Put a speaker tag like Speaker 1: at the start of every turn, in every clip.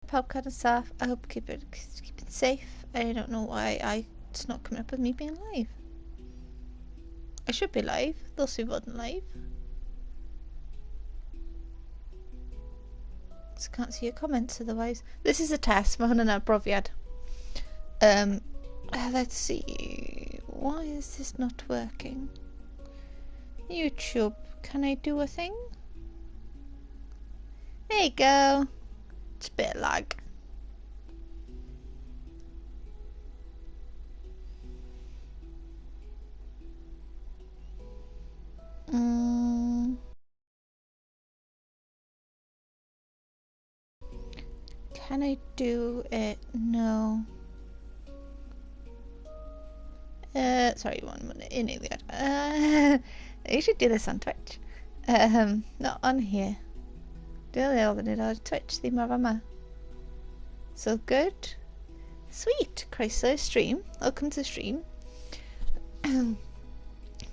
Speaker 1: podcast and stuff. I hope keep it safe. I don't know why it's not coming up with me being live. I should be live. They'll see wasn't live. Just can't see your comments otherwise. This is a test. Mae hwnna'n brofiad. Let's see. Why is this not working? YouTube, can I do a thing? There you go. It's a bit of lag. Can I do it? No. Sorry, 1 minute. In Iliad. You should do this on Twitch. Not on here. Do it on Twitch. The Marama. So good. Sweet. Chrysler stream. Welcome to the stream.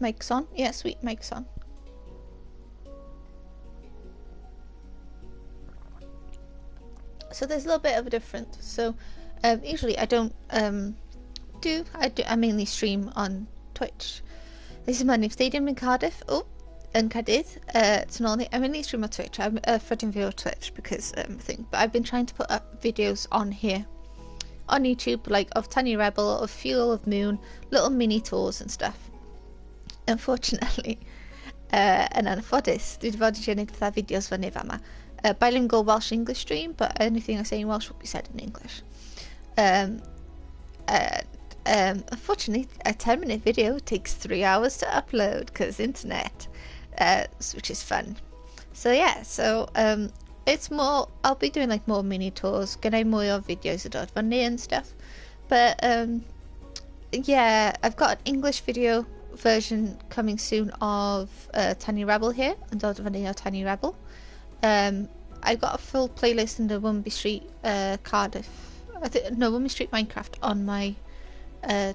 Speaker 1: Mic's on. Yeah, sweet. Mic's on. So there's a little bit of a difference. So usually I don't I mainly stream on Twitch. This is my new stadium in Cardiff. Oh, in Cardiff. It's an only. I mainly stream on Twitch. I'm footing video Twitch because thing. But I've been trying to put up videos on here, on YouTube, like of Tiny Rebel, of Fuel of Moon, little mini tours and stuff. Unfortunately, yn anffodus, dwi wedi bod eisiau gwneud fatha fideos fyny fama. Bilingual Welsh English stream, but anything I say in Welsh will be said in English. Unfortunately, a 10-minute video takes 3 hours to upload because internet, which is fun. So yeah, it's more. I'll be doing like more mini tours, gonna more of videos about funny and stuff. But yeah, I've got an English video version coming soon of Tiny Rebel here, and dod fyny o Tiny Rebel. I got a full playlist in the Womanby Street Cardiff. Womanby Street Minecraft on my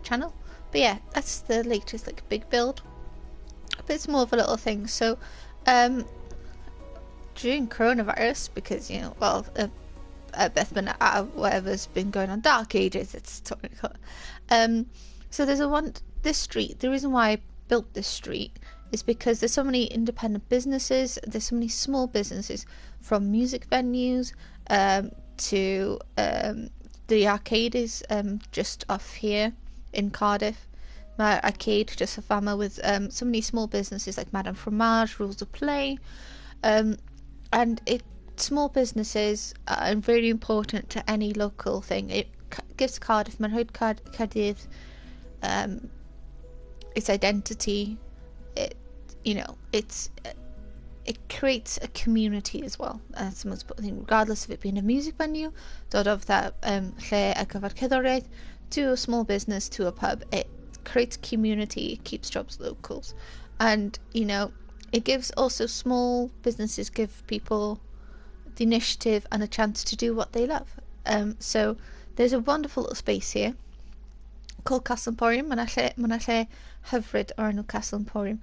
Speaker 1: channel. But yeah, that's the latest like big build. But it's more of a little thing. So during coronavirus, because you know, well, Beth been whatever's been going on, Dark Ages, it's totally cool. So there's this street. The reason why I built this street is because there's so many independent businesses, there's so many small businesses, from music venues to the arcade is just off here in Cardiff. My arcade just a fama with so many small businesses like Madame Fromage, Rules of Play, and small businesses are very important to any local thing. It gives Cardiff, Manhood Cardiff, its identity. It creates a community as well. That's the most important thing, regardless of it being a music venue, dod of that lle ar gyfer cerddoriaeth, to a small business, to a pub. It creates community, it keeps jobs locals, and it gives also small businesses, give people the initiative and a chance to do what they love. So there's a wonderful little space here called Castle Emporium. Mae'n lle hyfryd o'r enw Castle Emporium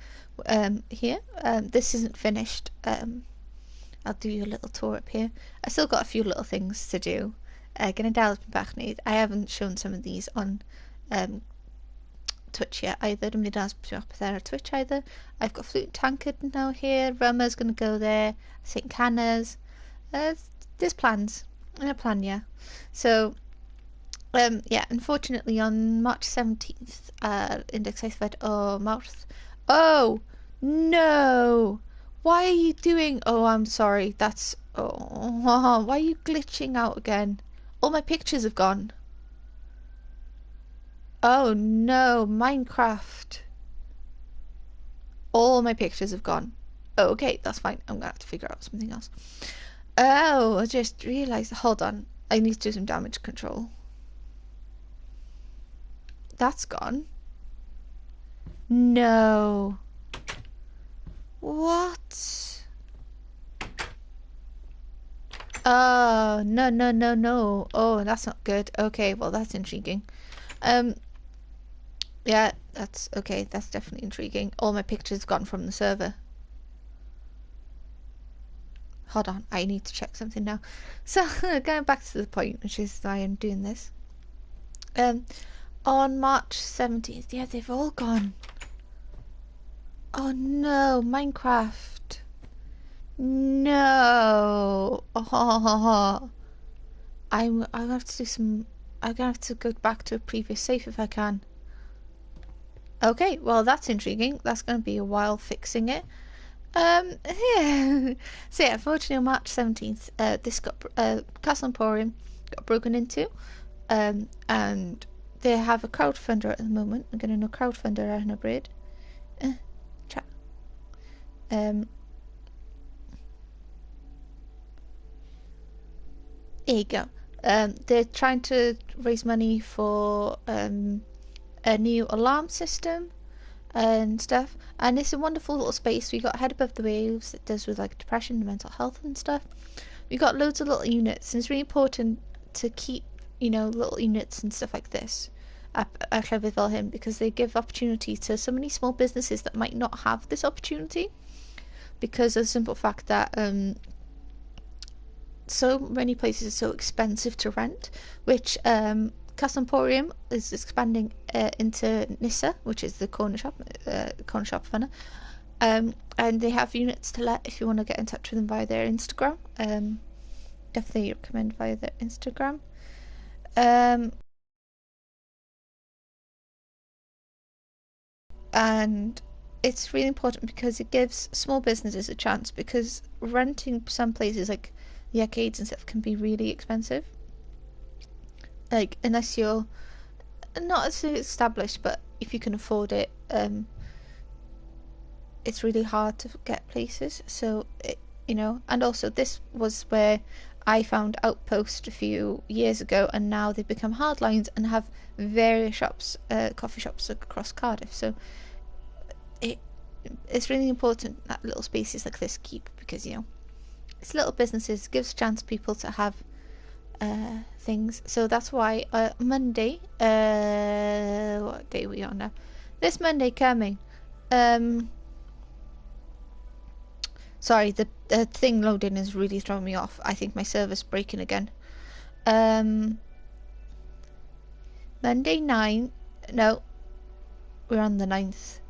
Speaker 1: here. This isn't finished. I'll do you a little tour up here. I still got a few little things to do. Gonna dal bach neud. I haven't shown some of these on Twitch yet either. I'm gonna dal there on Twitch either. I've got Flute Tankard now here. Rummer's gonna go there. St Canners. There's plans. In a plan, yeah. So yeah, unfortunately on March 17th, Index Eithfed o Mawrth. Oh, no! Why are you doing... Oh, I'm sorry. That's... Oh, why are you glitching out again? All my pictures have gone. Oh, no. Minecraft. All my pictures have gone. Oh, okay, that's fine. I'm gonna have to figure out something else. Oh, I just realised... Hold on. I need to do some damage control. That's gone. No. What? Oh, no. Oh, that's not good. Okay, well, that's intriguing. Yeah, that's okay. That's definitely intriguing. All my pictures gone from the server. hold on, I need to check something now. So going back to the point, which is why I'm doing this. On March 17th, yeah, they've all gone. Oh no, Minecraft. No. Oh, I'm gonna have to do some. I'm gonna have to go back to a previous save if I can. Okay, well that's intriguing. That's gonna be a while fixing it. Yeah. So yeah, unfortunately on March 17th, this got Castle Emporium got broken into, and they have a crowdfunder at the moment. I'm getting a crowdfunder ar hyn o bryd. Chat. There you go. They're trying to raise money for a new alarm system and stuff, and it's a wonderful little space. We got Head Above the Waves that does with like depression and mental health and stuff. We got loads of little units, and it's really important to keep, you know, little units and stuff like this at llefydd fel hyn, because they give opportunity to so many small businesses that might not have this opportunity because of the simple fact that so many places are so expensive to rent, which Castle Emporium is expanding into Nissa, which is the corner shop funner. And they have units to let if you want to get in touch with them via their Instagram. Definitely recommend via their Instagram. And it's really important because it gives small businesses a chance, because renting some places like the arcades and stuff can be really expensive. Like, unless you're not as established, but if you can afford it, it's really hard to get places. So, you know, and also this was where I found Outpost a few years ago, and now they've become Hardlines and have various shops, coffee shops across Cardiff. So it's really important that little spaces like this keep, because, you know, it's little businesses, gives a chance people to have things. So that's why Monday, what day are we on now? This Monday coming. Sorry, the thing loading is really throwing me off. I think my server's breaking again. Monday 9. No, we're on the 9th.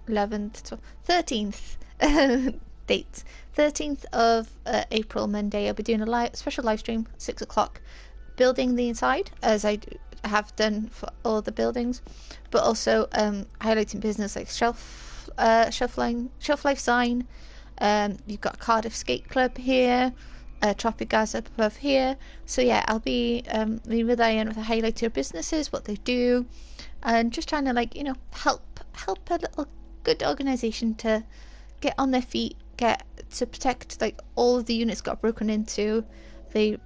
Speaker 1: 11th, 12th, 13th dates. 13th of April, Monday, I'll be doing a special live stream, 6 o'clock, building the inside, as I have done for all the buildings, but also highlighting business like shelf life sign. You've got Cardiff Skate Club here, Tropic Gas up above here. So yeah, I'll be with Ian with a highlight your businesses, what they do, and just trying to, like, you know, help a little good organisation to get on their feet, get to protect, like, all of the units got broken into. They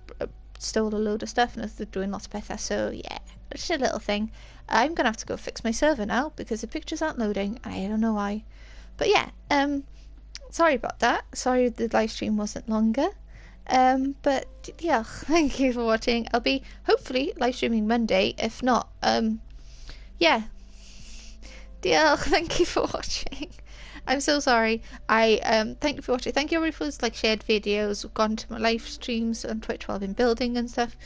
Speaker 1: stole a load of stuff and they're doing lots of pethau. So yeah, just a little thing. I'm gonna have to go fix my server now because the pictures aren't loading. I don't know why, but yeah, sorry about that. Sorry the live stream wasn't longer. But yeah, thank you for watching. I'll be hopefully live streaming Monday. If not, yeah, dear, thank you for watching. I'm so sorry. Thank you for watching. Thank you everybody for like shared videos, gone to my live streams on Twitch while I've been building and stuff.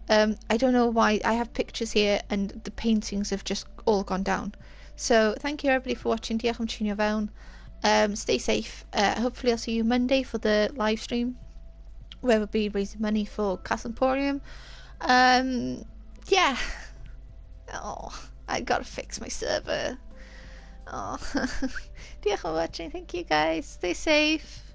Speaker 1: I don't know why I have pictures here and the paintings have just all gone down. So thank you everybody for watching. Diolch am tunio fewn. Stay safe. Hopefully I'll see you Monday for the live stream, where we'll be raising money for Castle Emporium. Yeah. Oh, I gotta fix my server. Oh, diolch for watching. Thank you guys. Stay safe.